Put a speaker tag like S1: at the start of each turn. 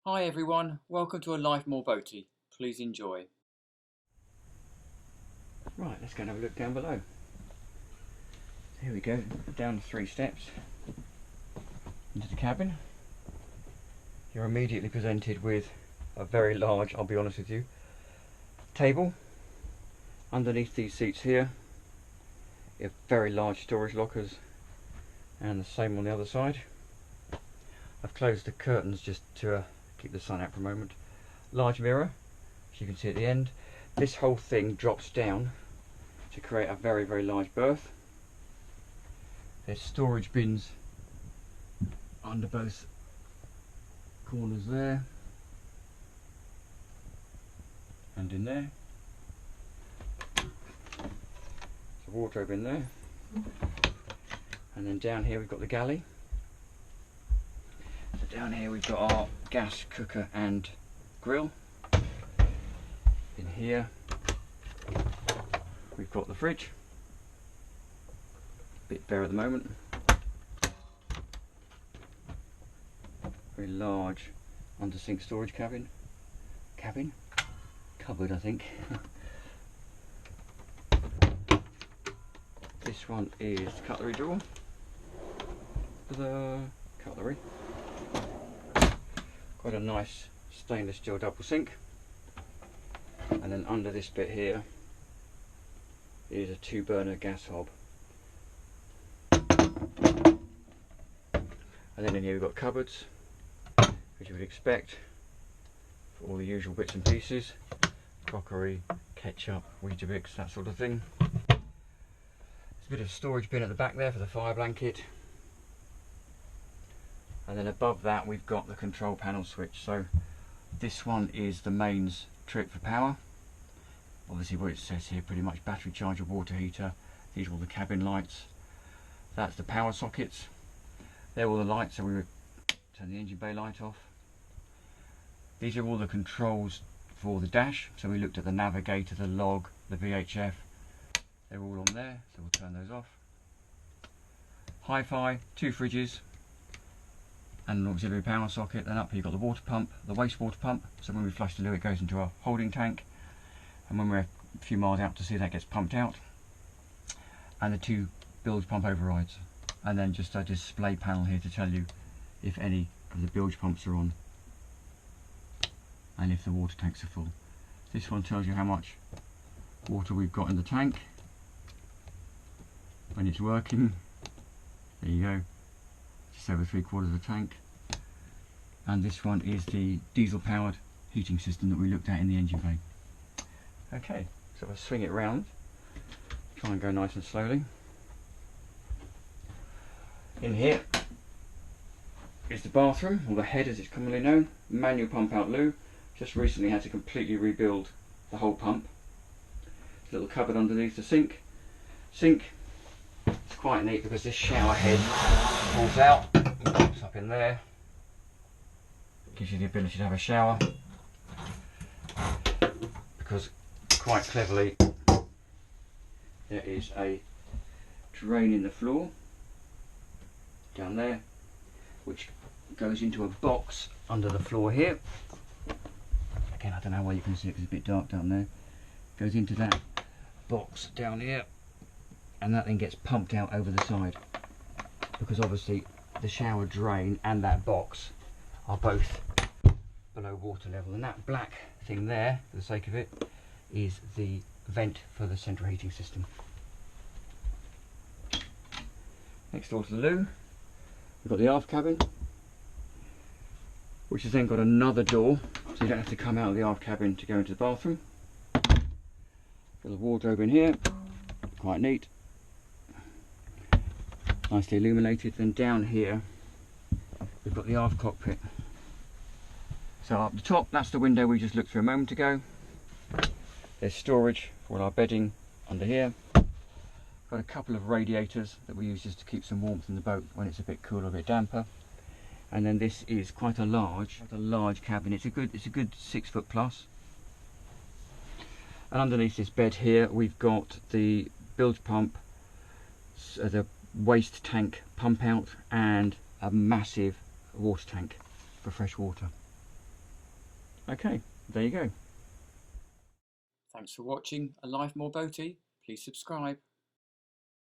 S1: Hi everyone, welcome to A Life More Boaty. Please enjoy.
S2: Right, let's go and have a look down below. Here we go, down the 3 steps into the cabin. You're immediately presented with a very large, I'll be honest with you, table. Underneath these seats here, you have very large storage lockers, and the same on the other side. I've closed the curtains just to keep the sun out for a moment. Large mirror, as you can see at the end. This whole thing drops down to create a very, very large berth. There's storage bins under both corners there and in there. There's a wardrobe in there, and then down here we've got the galley. So down here we've got our gas cooker and grill. In here we've got the fridge, a bit bare at the moment. Very large under sink storage cupboard I think. This one is the cutlery drawer for the cutlery. Quite a nice stainless steel double sink, and then under this bit here is a 2-burner gas hob. And then in here we've got cupboards, which you would expect for all the usual bits and pieces, crockery, ketchup, Weetabix, that sort of thing. There's a bit of storage bin at the back there for the fire blanket, and then above that we've got the control panel switch. So this one is the mains trip for power. Obviously what it says here, pretty much battery charger, water heater. These are all the cabin lights. That's the power sockets. They're all the lights, so we would turn the engine bay light off. These are all the controls for the dash. So we looked at the navigator, the log, the VHF. They're all on there, so we'll turn those off. Hi-fi, 2 fridges, and an auxiliary power socket. Then up here you've got the water pump, the wastewater pump. So when we flush the loo, it goes into our holding tank. And when we're a few miles out to sea, that gets pumped out. And the 2 bilge pump overrides. And then just a display panel here to tell you if any of the bilge pumps are on and if the water tanks are full. This one tells you how much water we've got in the tank when it's working. There you go, just over 3/4 of the tank. And this one is the diesel powered heating system that we looked at in the engine bay. Okay, so I'll swing it round, try and go nice and slowly. In here is the bathroom, or the head as it's commonly known. Manual pump out loo. Just recently had to completely rebuild the whole pump. Little cupboard underneath the sink. It's quite neat because this shower head pulls out, pops up in there. Gives you the ability to have a shower. Because quite cleverly there is a drain in the floor down there, which goes into a box under the floor here. Again, I don't know why you can see it because it's a bit dark down there. Goes into that box down here, and that then gets pumped out over the side, because obviously the shower drain and that box are both below water level. And that black thing there, for the sake of it, is the vent for the central heating system. Next door to the loo, we've got the aft cabin, which has then got another door, so you don't have to come out of the aft cabin to go into the bathroom. Little wardrobe in here, quite neat, nicely illuminated. Then down here we've got the aft cockpit. So up the top, that's the window we just looked through a moment ago. There's storage for all our bedding under here. Got a couple of radiators that we use just to keep some warmth in the boat when it's a bit cooler, a bit damper. And then this is quite a large cabin. It's a good 6 foot plus. And underneath this bed here we've got the bilge pump, the waste tank pump out, and a massive water tank for fresh water. Okay, there you go.
S1: Thanks for watching A Life More Boaty. Please subscribe.